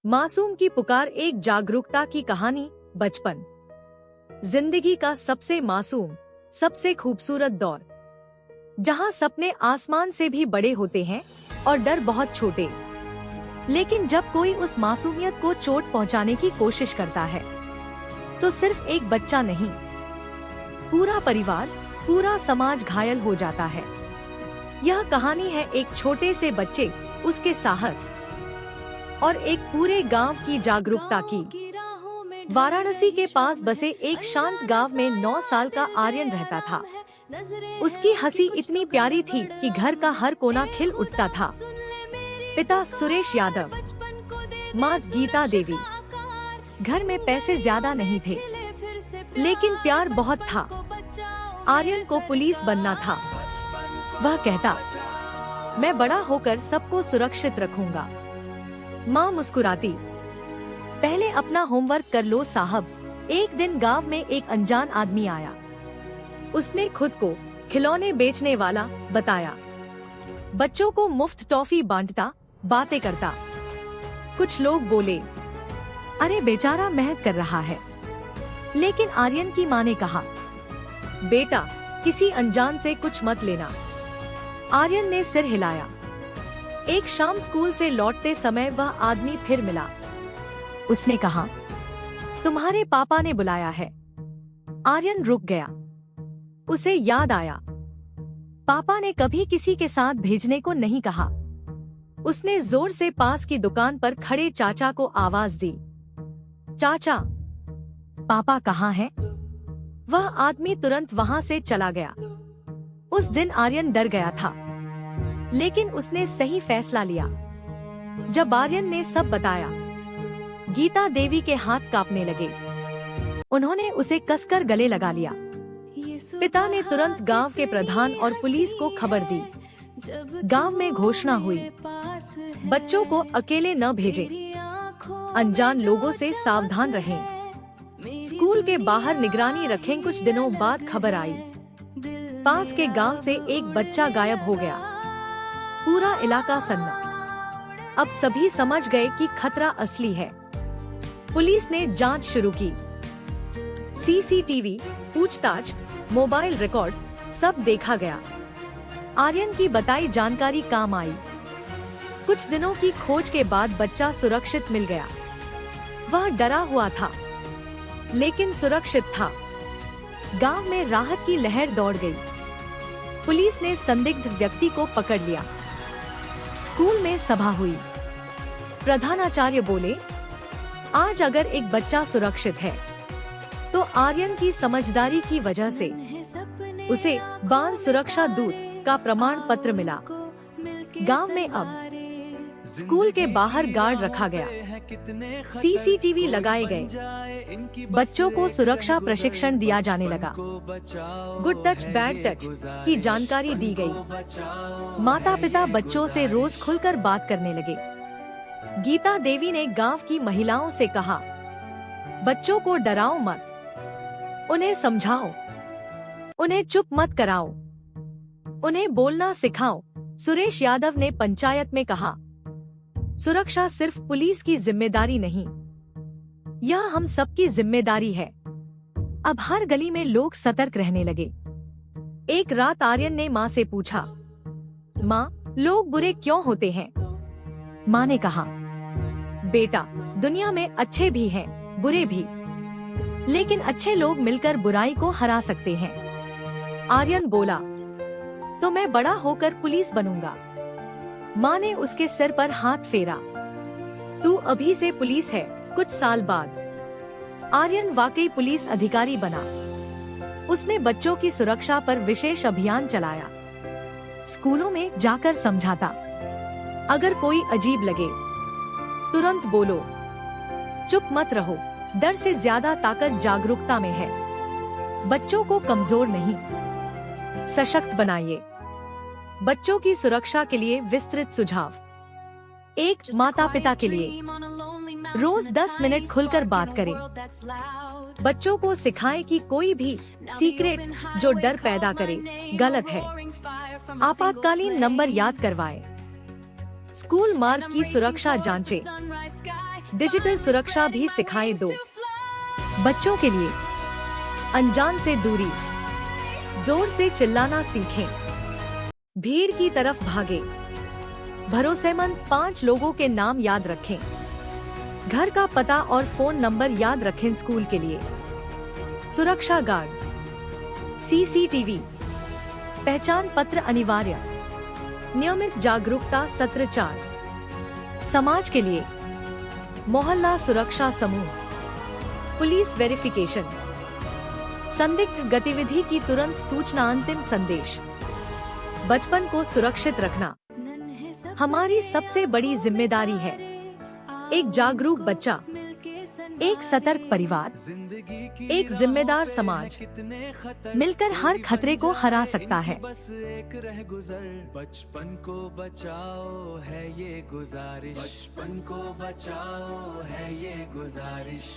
मासूम की पुकार, एक जागरूकता की कहानी। बचपन जिंदगी का सबसे मासूम, सबसे खूबसूरत दौर, जहां सपने आसमान से भी बड़े होते हैं और डर बहुत छोटे। लेकिन जब कोई उस मासूमियत को चोट पहुंचाने की कोशिश करता है तो सिर्फ एक बच्चा नहीं, पूरा परिवार, पूरा समाज घायल हो जाता है। यह कहानी है एक छोटे से बच्चे, उसके साहस और एक पूरे गांव की जागरूकता की। वाराणसी के पास बसे एक शांत गांव में 9 साल का आर्यन रहता था। उसकी हंसी इतनी प्यारी थी कि घर का हर कोना खिल उठता था। पिता सुरेश यादव, माँ गीता देवी। घर में पैसे ज्यादा नहीं थे, लेकिन प्यार बहुत था। आर्यन को पुलिस बनना था। वह कहता, मैं बड़ा होकर सबको सुरक्षित रखूंगा। माँ मुस्कुराती, पहले अपना होमवर्क कर लो साहब। एक दिन गांव में एक अनजान आदमी आया। उसने खुद को खिलौने बेचने वाला बताया। बच्चों को मुफ्त टॉफी बांटता, बातें करता। कुछ लोग बोले, अरे बेचारा मेहनत कर रहा है। लेकिन आर्यन की माँ ने कहा, बेटा किसी अनजान से कुछ मत लेना। आर्यन ने सिर हिलाया। एक शाम स्कूल से लौटते समय वह आदमी फिर मिला। उसने कहा, तुम्हारे पापा ने बुलाया है। आर्यन रुक गया। उसे याद आया, पापा ने कभी किसी के साथ भेजने को नहीं कहा। उसने जोर से पास की दुकान पर खड़े चाचा को आवाज दी, चाचा, पापा कहाँ हैं? वह आदमी तुरंत वहां से चला गया। उस दिन आर्यन डर गया था, लेकिन उसने सही फैसला लिया। जब आर्यन ने सब बताया, गीता देवी के हाथ कांपने लगे। उन्होंने उसे कसकर गले लगा लिया। पिता ने तुरंत गांव के प्रधान और पुलिस को खबर दी। गांव में घोषणा हुई, बच्चों को अकेले न भेजें, अनजान लोगों से सावधान रहें, स्कूल के बाहर निगरानी रखें। कुछ दिनों बाद खबर आई, पास के गांव से एक बच्चा गायब हो गया। पूरा इलाका सन्ना। अब सभी समझ गए कि खतरा असली है। पुलिस ने जांच शुरू की। सीसीटीवी, पूछताछ, मोबाइल रिकॉर्ड, सब देखा गया। आर्यन की बताई जानकारी काम आई। कुछ दिनों की खोज के बाद बच्चा सुरक्षित मिल गया। वह डरा हुआ था, लेकिन सुरक्षित था। गांव में राहत की लहर दौड़ गई। पुलिस ने संदिग्ध व्यक्ति को पकड़ लिया। स्कूल में सभा हुई। प्रधानाचार्य बोले, आज अगर एक बच्चा सुरक्षित है तो आर्यन की समझदारी की वजह से उसे बाल सुरक्षा दूत का प्रमाण पत्र मिला। गांव में अब स्कूल के बाहर गार्ड रखा गया, सीसीटीवी लगाए गए, बच्चों को सुरक्षा प्रशिक्षण दिया जाने लगा। गुड टच, बैड टच की जानकारी दी गई। माता पिता बच्चों से रोज खुलकर बात करने लगे। गीता देवी ने गांव की महिलाओं से कहा, बच्चों को डराओ मत, उन्हें समझाओ, उन्हें चुप मत कराओ, उन्हें बोलना सिखाओ। सुरेश यादव ने पंचायत में कहा, सुरक्षा सिर्फ पुलिस की जिम्मेदारी नहीं, यह हम सबकी जिम्मेदारी है। अब हर गली में लोग सतर्क रहने लगे। एक रात आर्यन ने माँ से पूछा, माँ, लोग बुरे क्यों होते हैं? माँ ने कहा, बेटा, दुनिया में अच्छे भी हैं, बुरे भी, लेकिन अच्छे लोग मिलकर बुराई को हरा सकते हैं। आर्यन बोला, तो मैं बड़ा होकर पुलिस बनूंगा। माँ ने उसके सिर पर हाथ फेरा, तू अभी से पुलिस है। कुछ साल बाद आर्यन वाकई पुलिस अधिकारी बना। उसने बच्चों की सुरक्षा पर विशेष अभियान चलाया। स्कूलों में जाकर समझाता, अगर कोई अजीब लगे तुरंत बोलो, चुप मत रहो। डर से ज्यादा ताकत जागरूकता में है। बच्चों को कमजोर नहीं, सशक्त बनाइए। बच्चों की सुरक्षा के लिए विस्तृत सुझाव। एक, माता पिता के लिए रोज 10 मिनट खुलकर बात करें। बच्चों को सिखाएं कि कोई भी सीक्रेट जो डर पैदा करे गलत है। आपातकालीन नंबर याद करवाएं। स्कूल मार्ग की सुरक्षा जांचें। डिजिटल सुरक्षा भी सिखाएं दो बच्चों के लिए। अनजान से दूरी, जोर से चिल्लाना सीखें, भीड़ की तरफ भागे, भरोसेमंद 5 लोगों के नाम याद रखें, घर का पता और फोन नंबर याद रखें। स्कूल के लिए सुरक्षा गार्ड, सीसीटीवी, पहचान पत्र अनिवार्य, नियमित जागरूकता सत्र 4। समाज के लिए मोहल्ला सुरक्षा समूह, पुलिस वेरिफिकेशन, संदिग्ध गतिविधि की तुरंत सूचना, अंतिम संदेश। बचपन को सुरक्षित रखना हमारी सबसे बड़ी जिम्मेदारी है। एक जागरूक बच्चा, एक सतर्क परिवार, एक जिम्मेदार समाज मिलकर हर खतरे को हरा सकता है। बस एक रह गुजर, बचपन को बचाओ है ये गुजारिश, बचपन को बचाओ है ये गुजारिश।